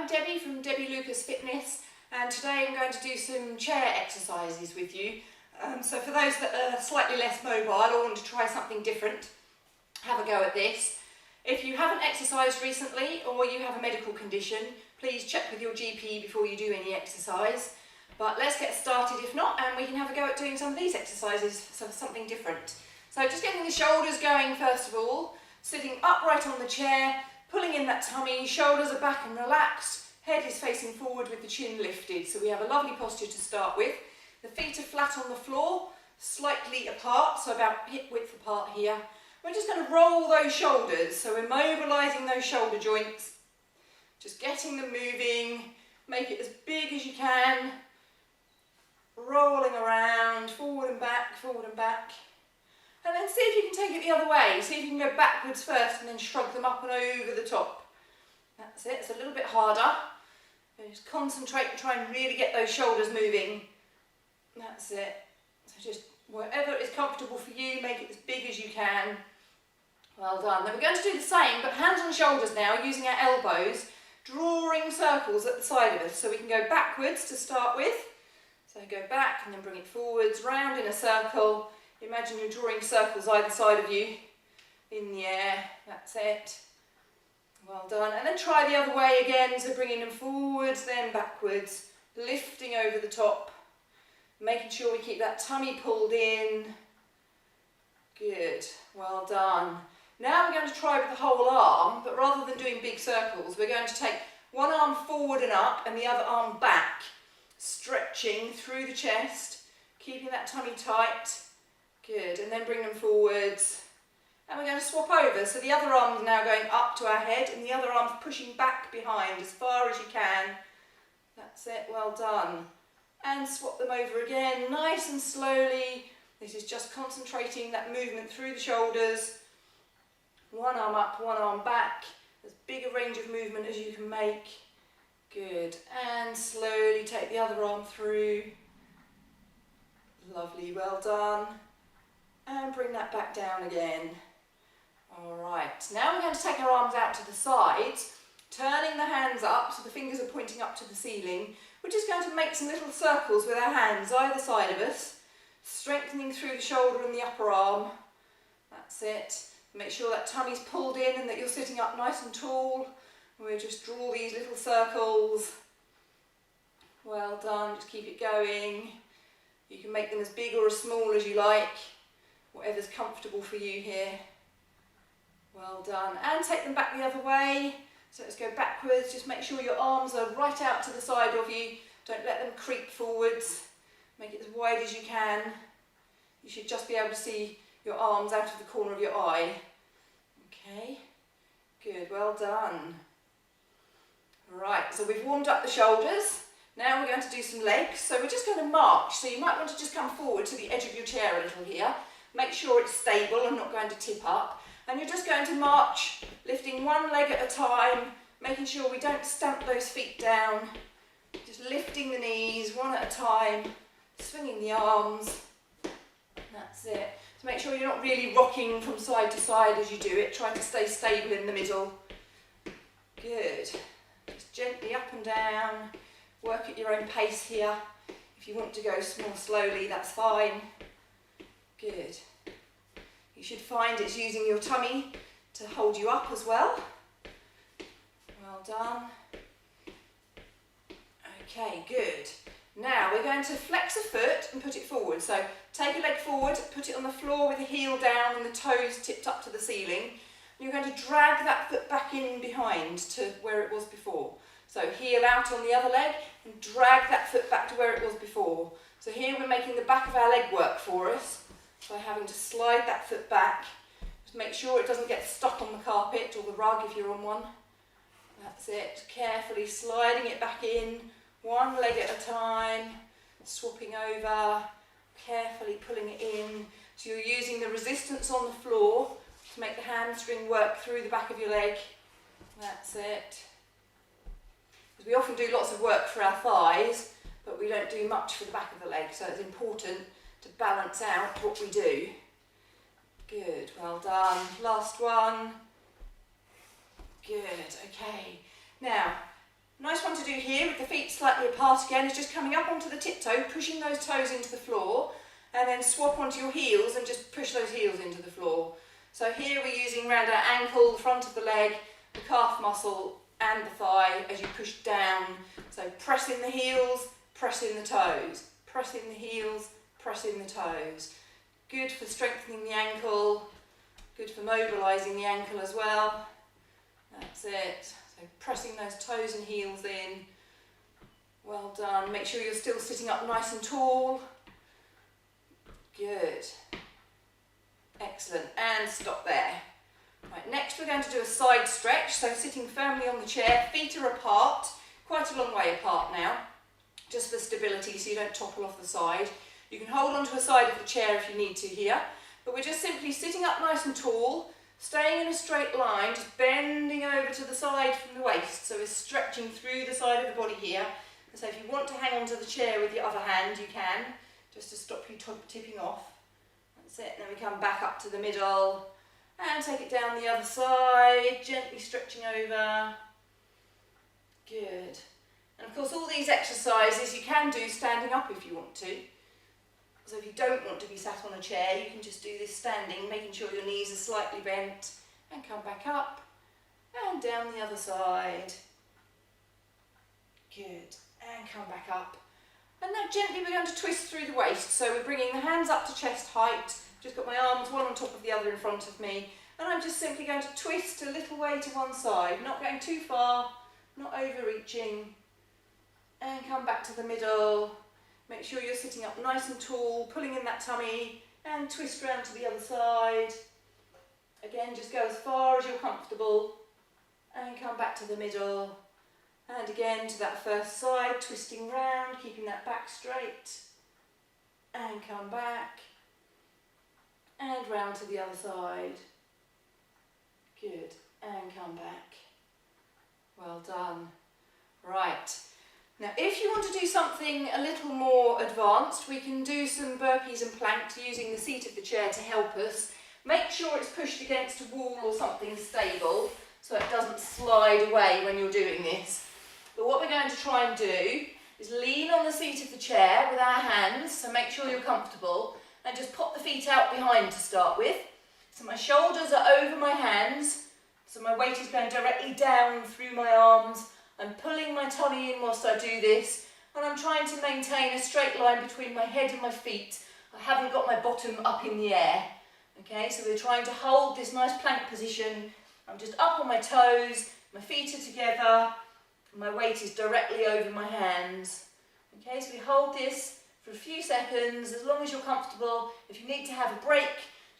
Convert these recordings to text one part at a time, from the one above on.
Debbie from Debbie Lucas Fitness, and today I'm going to do some chair exercises with you. So for those that are slightly less mobile or want to try something different, have a go at this. If you haven't exercised recently or you have a medical condition, please check with your GP before you do any exercise. But let's get started if not, and we can have a go at doing some of these exercises, so something different. So just getting the shoulders going first of all, sitting upright on the chair, pulling in that tummy, shoulders are back and relaxed, head is facing forward with the chin lifted. So we have a lovely posture to start with. The feet are flat on the floor, slightly apart, so about hip width apart here. We're just going to roll those shoulders, so we're mobilising those shoulder joints, just getting them moving, make it as big as you can, rolling around, forward and back, and then see if you can take it the other way. See if you can go backwards first and then shrug them up and over the top. That's it, it's a little bit harder. Just concentrate and try and really get those shoulders moving. That's it. So just whatever is comfortable for you, make it as big as you can. Well done. Then we're going to do the same, but hands on shoulders now, using our elbows, drawing circles at the side of us. So we can go backwards to start with. So go back and then bring it forwards, round in a circle. Imagine you're drawing circles either side of you in the air. That's it. Well done. And then try the other way again. So bringing them forwards, then backwards, lifting over the top, making sure we keep that tummy pulled in. Good. Well done. Now we're going to try with the whole arm, but rather than doing big circles, we're going to take one arm forward and up and the other arm back, stretching through the chest, keeping that tummy tight. Good, and then bring them forwards. And we're going to swap over, so the other arm's now going up to our head and the other arm's pushing back behind as far as you can. That's it, well done. And swap them over again, nice and slowly. This is just concentrating that movement through the shoulders. One arm up, one arm back. As big a range of movement as you can make. Good, and slowly take the other arm through. Lovely, well done. And bring that back down again. Alright, now we're going to take our arms out to the sides, turning the hands up so the fingers are pointing up to the ceiling. We're just going to make some little circles with our hands either side of us, strengthening through the shoulder and the upper arm. That's it. Make sure that tummy's pulled in and that you're sitting up nice and tall. We'll just draw these little circles. Well done, just keep it going. You can make them as big or as small as you like, whatever's comfortable for you here. Well done, and take them back the other way. So let's go backwards, just make sure your arms are right out to the side of you. Don't let them creep forwards. Make it as wide as you can. You should just be able to see your arms out of the corner of your eye. Okay, good, well done. Right, so we've warmed up the shoulders. Now we're going to do some legs. So we're just going to march. So you might want to just come forward to the edge of your chair a little here. Make sure it's stable and not going to tip up. And you're just going to march, lifting one leg at a time, making sure we don't stamp those feet down. Just lifting the knees one at a time, swinging the arms. That's it. So make sure you're not really rocking from side to side as you do it. Try to stay stable in the middle. Good. Just gently up and down. Work at your own pace here. If you want to go more slowly, that's fine. Good. You should find it's using your tummy to hold you up as well. Well done. Okay, good. Now we're going to flex a foot and put it forward. So take a leg forward, put it on the floor with the heel down and the toes tipped up to the ceiling. And you're going to drag that foot back in behind to where it was before. So heel out on the other leg and drag that foot back to where it was before. So here we're making the back of our leg work for us by having to slide that foot back. Just make sure it doesn't get stuck on the carpet or the rug if you're on one. That's it. Carefully sliding it back in, one leg at a time, swapping over, carefully pulling it in. So you're using the resistance on the floor to make the hamstring work through the back of your leg. That's it. Because we often do lots of work for our thighs, but we don't do much for the back of the leg, so it's important to balance out what we do. Good, well done. Last one. Good, okay. Now, Nice one to do here with the feet slightly apart again is just coming up onto the tiptoe, pushing those toes into the floor, and then swap onto your heels and just push those heels into the floor. So here we're using around our ankle, the front of the leg, the calf muscle and the thigh as you push down. So press in the heels, press in the toes, press in the heels, press in the toes. Good for strengthening the ankle, good for mobilising the ankle as well. That's it. So pressing those toes and heels in. Well done. Make sure you're still sitting up nice and tall. Good. Excellent. And stop there. Right, next we're going to do a side stretch. So sitting firmly on the chair, feet are apart, quite a long way apart now, just for stability so you don't topple off the side. You can hold onto a side of the chair if you need to here, but we're just simply sitting up nice and tall, staying in a straight line, just bending over to the side from the waist. So we're stretching through the side of the body here. And so if you want to hang onto the chair with your other hand, you can, just to stop you tipping off. That's it. And then we come back up to the middle and take it down the other side, gently stretching over. Good. And of course all these exercises you can do standing up if you want to. So if you don't want to be sat on a chair, you can just do this standing, making sure your knees are slightly bent, and come back up and down the other side. Good. And come back up. And now gently we're going to twist through the waist. So we're bringing the hands up to chest height. Just got my arms one on top of the other in front of me. And I'm just simply going to twist a little way to one side, not going too far, not overreaching. And come back to the middle. Make sure you're sitting up nice and tall, pulling in that tummy, and twist round to the other side. Again, just go as far as you're comfortable, and come back to the middle. And again to that first side, twisting round, keeping that back straight. And come back. And round to the other side. Good. And come back. Well done. Right. Now if you want to do something a little more advanced, we can do some burpees and planks using the seat of the chair to help us. Make sure it's pushed against a wall or something stable so it doesn't slide away when you're doing this. But what we're going to try and do is lean on the seat of the chair with our hands, so make sure you're comfortable, and just pop the feet out behind to start with. So my shoulders are over my hands, so my weight is going directly down through my arms. I'm pulling my tummy in whilst I do this, and I'm trying to maintain a straight line between my head and my feet. I haven't got my bottom up in the air. Okay, so we're trying to hold this nice plank position. I'm just up on my toes, my feet are together, and my weight is directly over my hands. Okay, so we hold this for a few seconds, as long as you're comfortable. If you need to have a break,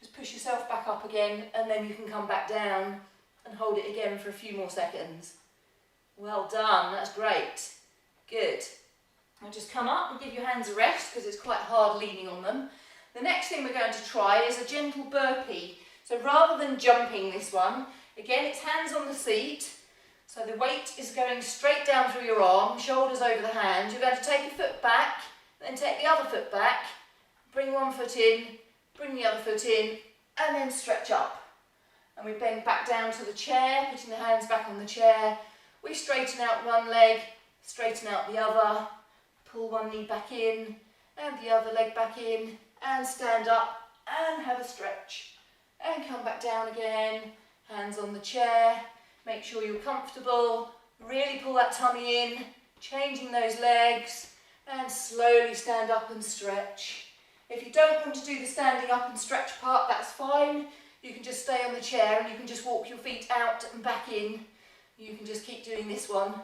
just push yourself back up again, and then you can come back down and hold it again for a few more seconds. Well done, that's great. Good. Now just come up and give your hands a rest because it's quite hard leaning on them. The next thing we're going to try is a gentle burpee. So rather than jumping this one, again it's hands on the seat. So the weight is going straight down through your arm, shoulders over the hands. You're going to take a foot back, then take the other foot back, bring one foot in, bring the other foot in, and then stretch up. And we bend back down to the chair, putting the hands back on the chair. We straighten out one leg, straighten out the other, pull one knee back in and the other leg back in, and stand up and have a stretch. And come back down again, hands on the chair, make sure you're comfortable, really pull that tummy in, changing those legs, and slowly stand up and stretch. If you don't want to do the standing up and stretch part, that's fine. You can just stay on the chair and you can just walk your feet out and back in. You can just keep doing this one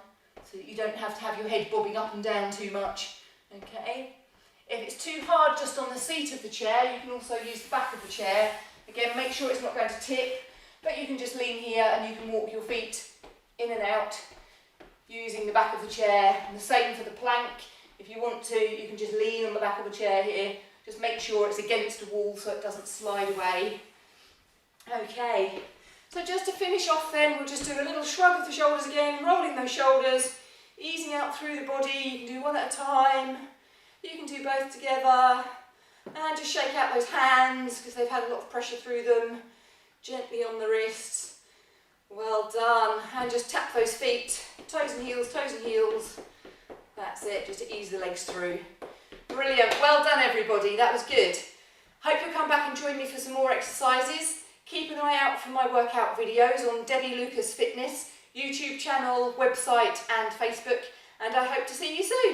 so that you don't have to have your head bobbing up and down too much. Okay? If it's too hard just on the seat of the chair, you can also use the back of the chair. Again, make sure it's not going to tip, but you can just lean here and you can walk your feet in and out using the back of the chair. And the same for the plank. If you want to, you can just lean on the back of the chair here. Just make sure it's against a wall so it doesn't slide away. Okay. So just to finish off then, we'll just do a little shrug of the shoulders again, rolling those shoulders, easing out through the body. You can do one at a time. You can do both together. And just shake out those hands because they've had a lot of pressure through them. Gently on the wrists. Well done. And just tap those feet toes and heels, toes and heels. That's it, just to ease the legs through. Brilliant, well done everybody, that was good. Hope you'll come back and join me for some more exercises. Keep an eye out for my workout videos on Debbie Lucas Fitness, YouTube channel, website and Facebook, and I hope to see you soon.